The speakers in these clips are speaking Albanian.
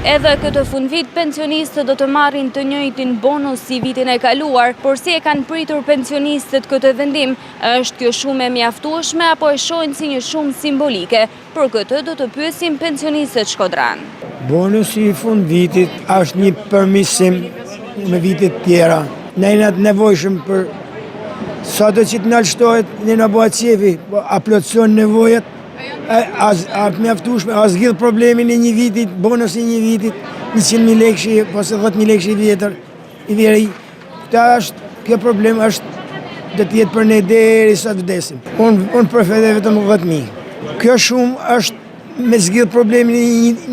Edhe këtë fundvit, pensionistët do të marrin të njëjtin bonus si vitin e kaluar, por si e kanë pritur pensionistët këtë vendim, është kjo shumë e mjaftueshme apo e shohin si një shumë simbolike? Për këtë do të pyesim pensionistët shkodran. Bonusi i fundvitit është një përmirësim me vitet tjera. Ne jena të nevojshëm për sa do që të nalështohet në bëhet qefi, a plotëson nevojat, a mjaftueshme, a zgjidh problemin e një vitit, bonusi i një vitit, 100.000 lekë ose 10.000 lekë i vjetër, i veri. Kjo problem do të jetë për ne derisa të vdesim. Unë preferoj vetëm 10.000. Kjo shumë është me zgjidh problemin e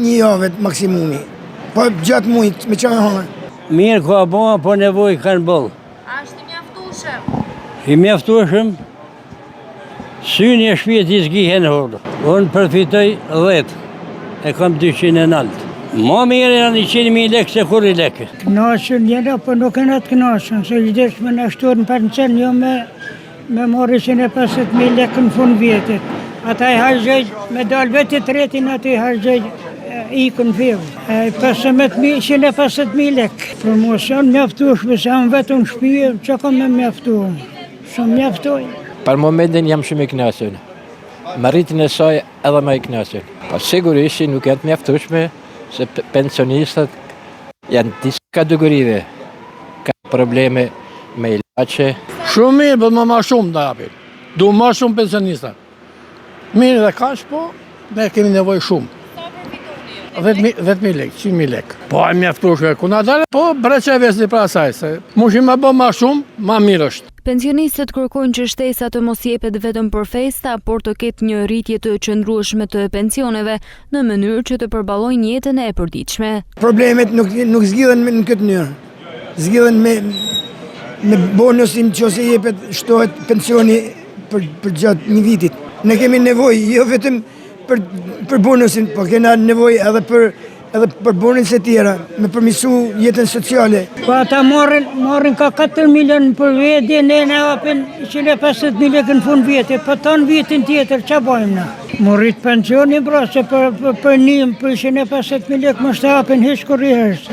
një jave maksimumi. Po gjatë mujt, me çfarë hënë? Mirë ka bëma, po nevojë kanë boll. A është i mjaftueshëm? I mjaftueshëm, syni e shpijet i zgihen hodë. Unë përfitoj 10, e kam 290. Ma mirë janë 100.000 lekë se kur i lekë. Knashën jena, po nuk e në të knashën, se gjithë me në shturën për në qenë, jo me morë 150.000 lekë në fund vjetit. Ata i hargjej, me dalë vetit tretin, ata i hargjej ikën vjevë. 150.000 lekë. Promocion mjaftueshme, se anë vetë në shpije, që kam me mjaftu? Shumë mjaftoj. Për momentin jam shumë i kënaqur. Me rritjen e saj edhe më i kënaqur. Po sigurisht nuk janë të mjaftueshme se pensionistët janë disa kategorive. Ka probleme me ilaçe. Shumë mirë, po më shumë të japin. Du më shumë pensionista. Mirë dhe kaq, po ne kemi nevojë shumë. 10.000 lekë, 100.000 lekë. Po e mjaftueshme ku na dalë, po breçevesi pra asaj se mushim më bë më shumë, më mirë është. Pensionistët kërkojnë që shtesa të mos jepet vetëm për festa, por të ketë një rritje të qëndrueshme të pensioneve në mënyrë që të përballojnë jetën e përditshme. Problemet nuk zgjidhen në këtë mënyrë. Zgjidhen me bonusin nëse jepet shtohet pensioni për gjatë një vitit. Ne kemi nevojë jo vetëm për bonusin, po kena nevojë edhe për bonusin e tjera, me përmirësu jetën sociale. Po ata morrin ka 4 milion për vete, ne në hapin 150.000 lekë në fund vjetit, po ton vitin tjetër, që bojmë na? Morrit pensioni, bro, se për 150.000 lekë më shtë hapin hiç kur i hërës.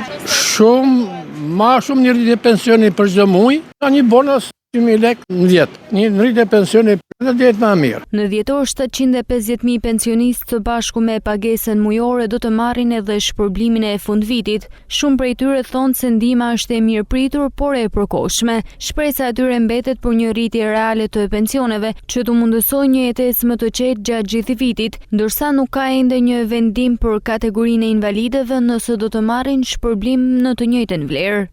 Ma shumë një rritje pensioni për çdo muaj, ka një bonus 100.000 lekë në vjet. Një rritje pensioni për të jetë më mirë. Në dhjetor 750.000 pensionistë së bashku me pagesën mujore do të marrin edhe shpërblimin e fundvitit. Shumë prej tyre thonë se ndihma është e mirë pritur, por e përkohshme. Shpresa e tyre mbetet për një rritje reale të pensioneve që të mundësojë një jetesë më të qetë gjatë gjithë vitit, ndërsa nuk ka ende një vendim për kategorinë e invalidëve nëse do të marrin shpërblim në të njëjtën vlerë.